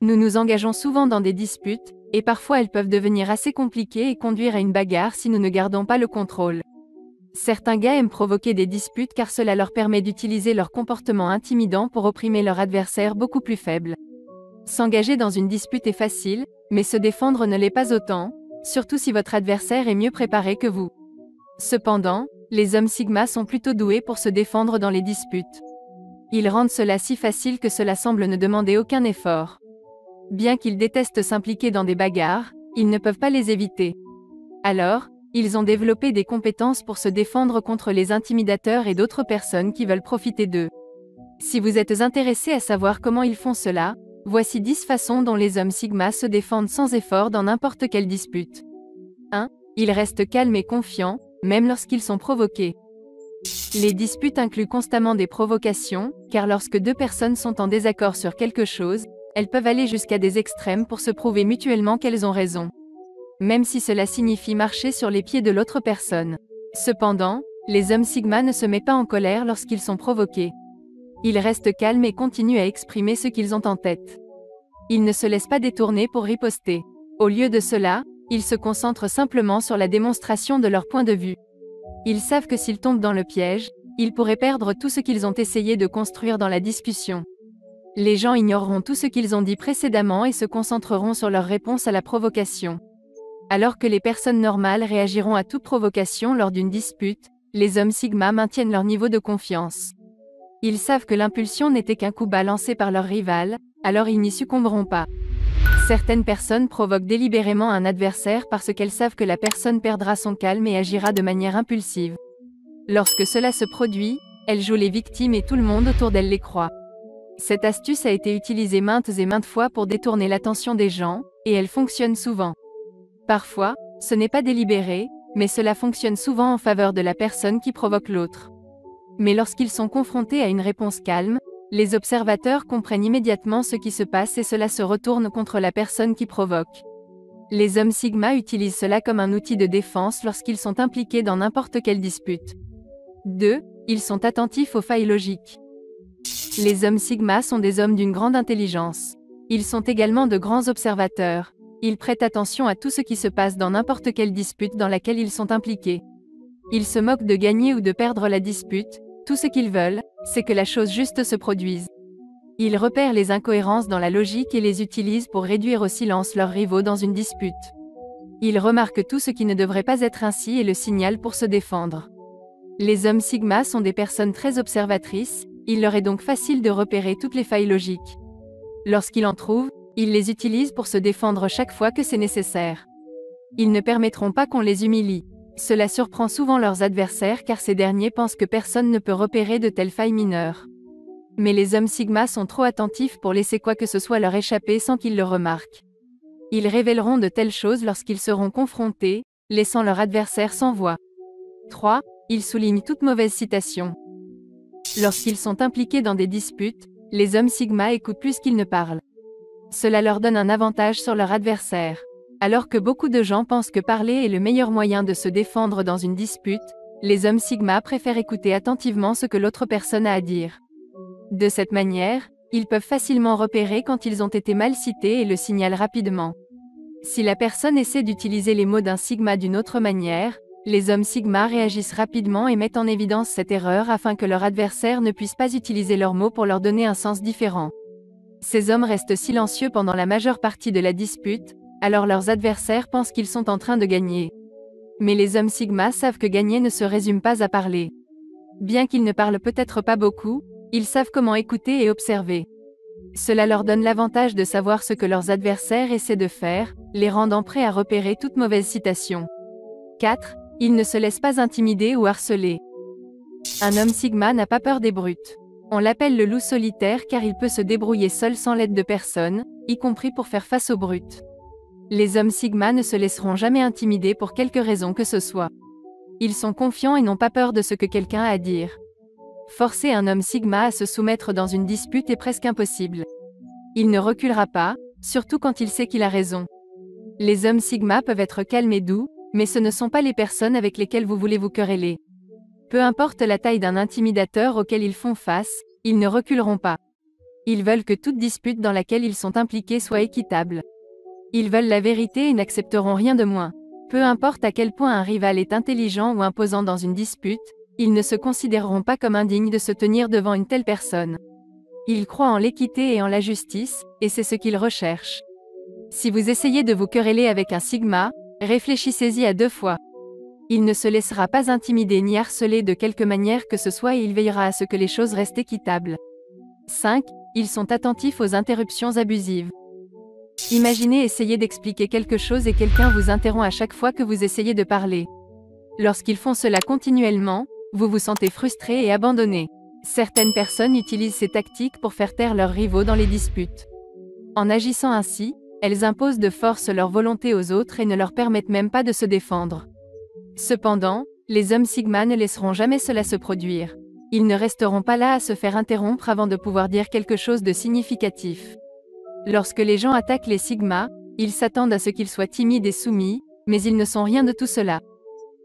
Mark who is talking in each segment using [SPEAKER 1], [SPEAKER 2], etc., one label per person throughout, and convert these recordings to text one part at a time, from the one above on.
[SPEAKER 1] Nous nous engageons souvent dans des disputes, et parfois elles peuvent devenir assez compliquées et conduire à une bagarre si nous ne gardons pas le contrôle. Certains gars aiment provoquer des disputes car cela leur permet d'utiliser leur comportement intimidant pour opprimer leur adversaire beaucoup plus faible. S'engager dans une dispute est facile, mais se défendre ne l'est pas autant, surtout si votre adversaire est mieux préparé que vous. Cependant, les hommes Sigma sont plutôt doués pour se défendre dans les disputes. Ils rendent cela si facile que cela semble ne demander aucun effort. Bien qu'ils détestent s'impliquer dans des bagarres, ils ne peuvent pas les éviter. Alors, ils ont développé des compétences pour se défendre contre les intimidateurs et d'autres personnes qui veulent profiter d'eux. Si vous êtes intéressé à savoir comment ils font cela, voici 10 façons dont les hommes Sigma se défendent sans effort dans n'importe quelle dispute. 1. Ils restent calmes et confiants, même lorsqu'ils sont provoqués. Les disputes incluent constamment des provocations, car lorsque deux personnes sont en désaccord sur quelque chose, elles peuvent aller jusqu'à des extrêmes pour se prouver mutuellement qu'elles ont raison. Même si cela signifie marcher sur les pieds de l'autre personne. Cependant, les hommes Sigma ne se mettent pas en colère lorsqu'ils sont provoqués. Ils restent calmes et continuent à exprimer ce qu'ils ont en tête. Ils ne se laissent pas détourner pour riposter. Au lieu de cela, ils se concentrent simplement sur la démonstration de leur point de vue. Ils savent que s'ils tombent dans le piège, ils pourraient perdre tout ce qu'ils ont essayé de construire dans la discussion. Les gens ignoreront tout ce qu'ils ont dit précédemment et se concentreront sur leur réponse à la provocation. Alors que les personnes normales réagiront à toute provocation lors d'une dispute, les hommes Sigma maintiennent leur niveau de confiance. Ils savent que l'impulsion n'était qu'un coup bas lancé par leur rival, alors ils n'y succomberont pas. Certaines personnes provoquent délibérément un adversaire parce qu'elles savent que la personne perdra son calme et agira de manière impulsive. Lorsque cela se produit, elles jouent les victimes et tout le monde autour d'elles les croit. Cette astuce a été utilisée maintes et maintes fois pour détourner l'attention des gens, et elle fonctionne souvent. Parfois, ce n'est pas délibéré, mais cela fonctionne souvent en faveur de la personne qui provoque l'autre. Mais lorsqu'ils sont confrontés à une réponse calme, les observateurs comprennent immédiatement ce qui se passe et cela se retourne contre la personne qui provoque. Les hommes Sigma utilisent cela comme un outil de défense lorsqu'ils sont impliqués dans n'importe quelle dispute. 2. Ils sont attentifs aux failles logiques. Les hommes Sigma sont des hommes d'une grande intelligence. Ils sont également de grands observateurs. Ils prêtent attention à tout ce qui se passe dans n'importe quelle dispute dans laquelle ils sont impliqués. Ils se moquent de gagner ou de perdre la dispute, tout ce qu'ils veulent, c'est que la chose juste se produise. Ils repèrent les incohérences dans la logique et les utilisent pour réduire au silence leurs rivaux dans une dispute. Ils remarquent tout ce qui ne devrait pas être ainsi et le signalent pour se défendre. Les hommes Sigma sont des personnes très observatrices, il leur est donc facile de repérer toutes les failles logiques. Lorsqu'ils en trouvent, ils les utilisent pour se défendre chaque fois que c'est nécessaire. Ils ne permettront pas qu'on les humilie. Cela surprend souvent leurs adversaires car ces derniers pensent que personne ne peut repérer de telles failles mineures. Mais les hommes Sigma sont trop attentifs pour laisser quoi que ce soit leur échapper sans qu'ils le remarquent. Ils révéleront de telles choses lorsqu'ils seront confrontés, laissant leur adversaire sans voix. 3. Ils soulignent toute mauvaise citation. Lorsqu'ils sont impliqués dans des disputes, les hommes Sigma écoutent plus qu'ils ne parlent. Cela leur donne un avantage sur leur adversaire. Alors que beaucoup de gens pensent que parler est le meilleur moyen de se défendre dans une dispute, les hommes Sigma préfèrent écouter attentivement ce que l'autre personne a à dire. De cette manière, ils peuvent facilement repérer quand ils ont été mal cités et le signalent rapidement. Si la personne essaie d'utiliser les mots d'un Sigma d'une autre manière, les hommes Sigma réagissent rapidement et mettent en évidence cette erreur afin que leur adversaire ne puisse pas utiliser leurs mots pour leur donner un sens différent. Ces hommes restent silencieux pendant la majeure partie de la dispute, alors leurs adversaires pensent qu'ils sont en train de gagner. Mais les hommes Sigma savent que gagner ne se résume pas à parler. Bien qu'ils ne parlent peut-être pas beaucoup, ils savent comment écouter et observer. Cela leur donne l'avantage de savoir ce que leurs adversaires essaient de faire, les rendant prêts à repérer toute mauvaise citation. 4. Ils ne se laissent pas intimider ou harceler. Un homme Sigma n'a pas peur des brutes. On l'appelle le loup solitaire car il peut se débrouiller seul sans l'aide de personne, y compris pour faire face aux brutes. Les hommes Sigma ne se laisseront jamais intimider pour quelque raison que ce soit. Ils sont confiants et n'ont pas peur de ce que quelqu'un a à dire. Forcer un homme Sigma à se soumettre dans une dispute est presque impossible. Il ne reculera pas, surtout quand il sait qu'il a raison. Les hommes Sigma peuvent être calmes et doux, mais ce ne sont pas les personnes avec lesquelles vous voulez vous quereller. Peu importe la taille d'un intimidateur auquel ils font face, ils ne reculeront pas. Ils veulent que toute dispute dans laquelle ils sont impliqués soit équitable. Ils veulent la vérité et n'accepteront rien de moins. Peu importe à quel point un rival est intelligent ou imposant dans une dispute, ils ne se considéreront pas comme indignes de se tenir devant une telle personne. Ils croient en l'équité et en la justice, et c'est ce qu'ils recherchent. Si vous essayez de vous quereller avec un Sigma, réfléchissez-y à 2 fois. Il ne se laissera pas intimider ni harceler de quelque manière que ce soit et il veillera à ce que les choses restent équitables. 5. Ils sont attentifs aux interruptions abusives. Imaginez essayer d'expliquer quelque chose et quelqu'un vous interrompt à chaque fois que vous essayez de parler. Lorsqu'ils font cela continuellement, vous vous sentez frustré et abandonné. Certaines personnes utilisent ces tactiques pour faire taire leurs rivaux dans les disputes. En agissant ainsi, elles imposent de force leur volonté aux autres et ne leur permettent même pas de se défendre. Cependant, les hommes Sigma ne laisseront jamais cela se produire. Ils ne resteront pas là à se faire interrompre avant de pouvoir dire quelque chose de significatif. Lorsque les gens attaquent les Sigma, ils s'attendent à ce qu'ils soient timides et soumis, mais ils ne sont rien de tout cela.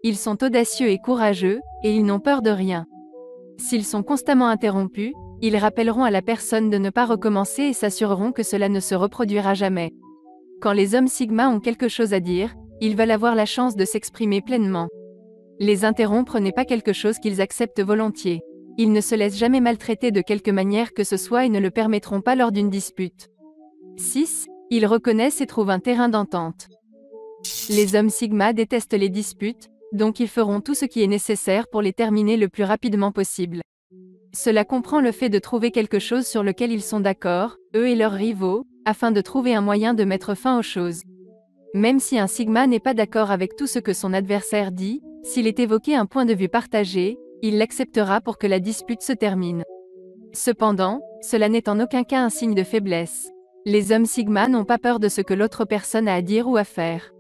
[SPEAKER 1] Ils sont audacieux et courageux, et ils n'ont peur de rien. S'ils sont constamment interrompus, ils rappelleront à la personne de ne pas recommencer et s'assureront que cela ne se reproduira jamais. Quand les hommes Sigma ont quelque chose à dire, ils veulent avoir la chance de s'exprimer pleinement. Les interrompre n'est pas quelque chose qu'ils acceptent volontiers. Ils ne se laissent jamais maltraiter de quelque manière que ce soit et ne le permettront pas lors d'une dispute. 6. Ils reconnaissent et trouvent un terrain d'entente. Les hommes Sigma détestent les disputes, donc ils feront tout ce qui est nécessaire pour les terminer le plus rapidement possible. Cela comprend le fait de trouver quelque chose sur lequel ils sont d'accord, eux et leurs rivaux, afin de trouver un moyen de mettre fin aux choses. Même si un Sigma n'est pas d'accord avec tout ce que son adversaire dit, s'il est évoqué un point de vue partagé, il l'acceptera pour que la dispute se termine. Cependant, cela n'est en aucun cas un signe de faiblesse. Les hommes Sigma n'ont pas peur de ce que l'autre personne a à dire ou à faire.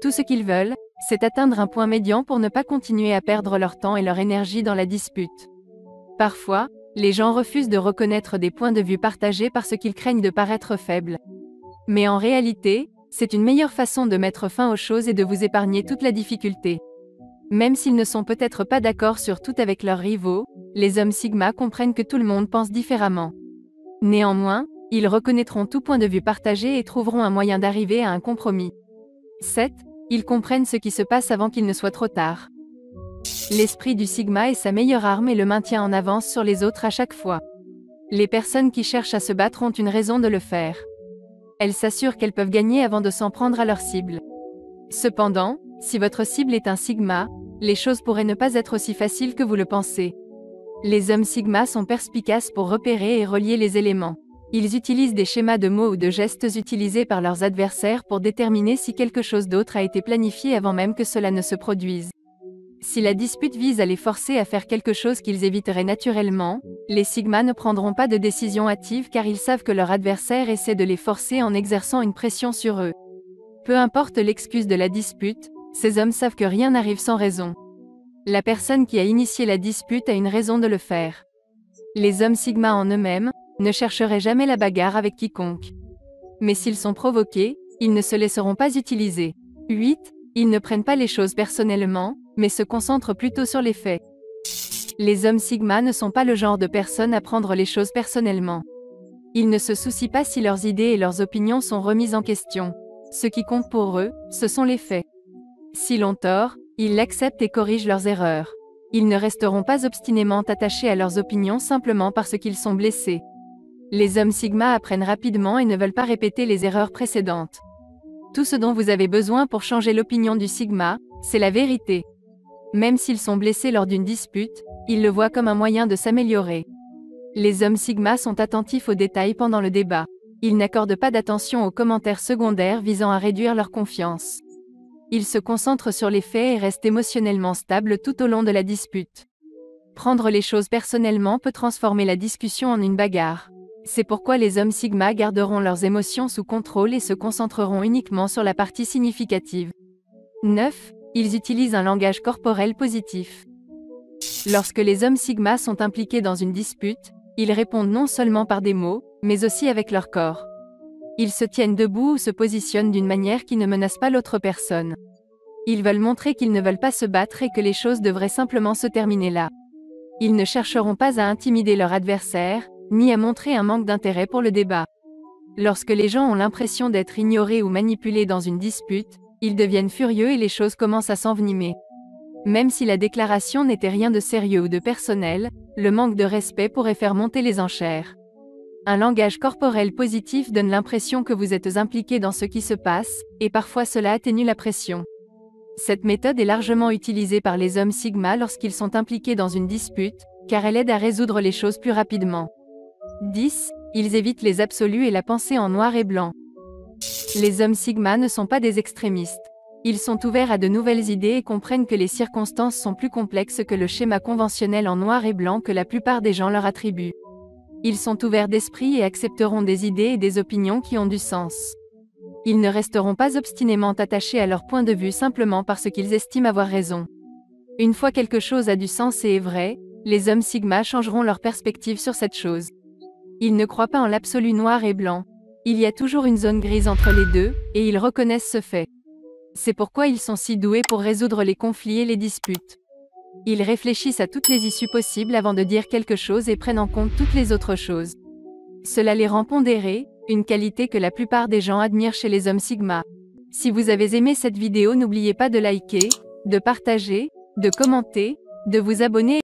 [SPEAKER 1] Tout ce qu'ils veulent, c'est atteindre un point médian pour ne pas continuer à perdre leur temps et leur énergie dans la dispute. Parfois, les gens refusent de reconnaître des points de vue partagés parce qu'ils craignent de paraître faibles. Mais en réalité, c'est une meilleure façon de mettre fin aux choses et de vous épargner toute la difficulté. Même s'ils ne sont peut-être pas d'accord sur tout avec leurs rivaux, les hommes Sigma comprennent que tout le monde pense différemment. Néanmoins, ils reconnaîtront tout point de vue partagé et trouveront un moyen d'arriver à un compromis. 7. Ils comprennent ce qui se passe avant qu'il ne soit trop tard. L'esprit du Sigma est sa meilleure arme et le maintient en avance sur les autres à chaque fois. Les personnes qui cherchent à se battre ont une raison de le faire. Elles s'assurent qu'elles peuvent gagner avant de s'en prendre à leur cible. Cependant, si votre cible est un Sigma, les choses pourraient ne pas être aussi faciles que vous le pensez. Les hommes Sigma sont perspicaces pour repérer et relier les éléments. Ils utilisent des schémas de mots ou de gestes utilisés par leurs adversaires pour déterminer si quelque chose d'autre a été planifié avant même que cela ne se produise. Si la dispute vise à les forcer à faire quelque chose qu'ils éviteraient naturellement, les Sigma ne prendront pas de décision hâtive car ils savent que leur adversaire essaie de les forcer en exerçant une pression sur eux. Peu importe l'excuse de la dispute, ces hommes savent que rien n'arrive sans raison. La personne qui a initié la dispute a une raison de le faire. Les hommes Sigma en eux-mêmes ne chercheraient jamais la bagarre avec quiconque. Mais s'ils sont provoqués, ils ne se laisseront pas utiliser. 8. Ils ne prennent pas les choses personnellement, mais se concentrent plutôt sur les faits. Les hommes Sigma ne sont pas le genre de personnes à prendre les choses personnellement. Ils ne se soucient pas si leurs idées et leurs opinions sont remises en question. Ce qui compte pour eux, ce sont les faits. S'ils ont tort, ils l'acceptent et corrigent leurs erreurs. Ils ne resteront pas obstinément attachés à leurs opinions simplement parce qu'ils sont blessés. Les hommes Sigma apprennent rapidement et ne veulent pas répéter les erreurs précédentes. Tout ce dont vous avez besoin pour changer l'opinion du Sigma, c'est la vérité. Même s'ils sont blessés lors d'une dispute, ils le voient comme un moyen de s'améliorer. Les hommes Sigma sont attentifs aux détails pendant le débat. Ils n'accordent pas d'attention aux commentaires secondaires visant à réduire leur confiance. Ils se concentrent sur les faits et restent émotionnellement stables tout au long de la dispute. Prendre les choses personnellement peut transformer la discussion en une bagarre. C'est pourquoi les hommes Sigma garderont leurs émotions sous contrôle et se concentreront uniquement sur la partie significative. 9. Ils utilisent un langage corporel positif. Lorsque les hommes Sigma sont impliqués dans une dispute, ils répondent non seulement par des mots, mais aussi avec leur corps. Ils se tiennent debout ou se positionnent d'une manière qui ne menace pas l'autre personne. Ils veulent montrer qu'ils ne veulent pas se battre et que les choses devraient simplement se terminer là. Ils ne chercheront pas à intimider leur adversaire, ni à montrer un manque d'intérêt pour le débat. Lorsque les gens ont l'impression d'être ignorés ou manipulés dans une dispute, ils deviennent furieux et les choses commencent à s'envenimer. Même si la déclaration n'était rien de sérieux ou de personnel, le manque de respect pourrait faire monter les enchères. Un langage corporel positif donne l'impression que vous êtes impliqué dans ce qui se passe, et parfois cela atténue la pression. Cette méthode est largement utilisée par les hommes Sigma lorsqu'ils sont impliqués dans une dispute, car elle aide à résoudre les choses plus rapidement. 10. Ils évitent les absolus et la pensée en noir et blanc. Les hommes Sigma ne sont pas des extrémistes. Ils sont ouverts à de nouvelles idées et comprennent que les circonstances sont plus complexes que le schéma conventionnel en noir et blanc que la plupart des gens leur attribuent. Ils sont ouverts d'esprit et accepteront des idées et des opinions qui ont du sens. Ils ne resteront pas obstinément attachés à leur point de vue simplement parce qu'ils estiment avoir raison. Une fois quelque chose a du sens et est vrai, les hommes Sigma changeront leur perspective sur cette chose. Ils ne croient pas en l'absolu noir et blanc. Il y a toujours une zone grise entre les deux, et ils reconnaissent ce fait. C'est pourquoi ils sont si doués pour résoudre les conflits et les disputes. Ils réfléchissent à toutes les issues possibles avant de dire quelque chose et prennent en compte toutes les autres choses. Cela les rend pondérés, une qualité que la plupart des gens admirent chez les hommes Sigma. Si vous avez aimé cette vidéo, n'oubliez pas de liker, de partager, de commenter, de vous abonner.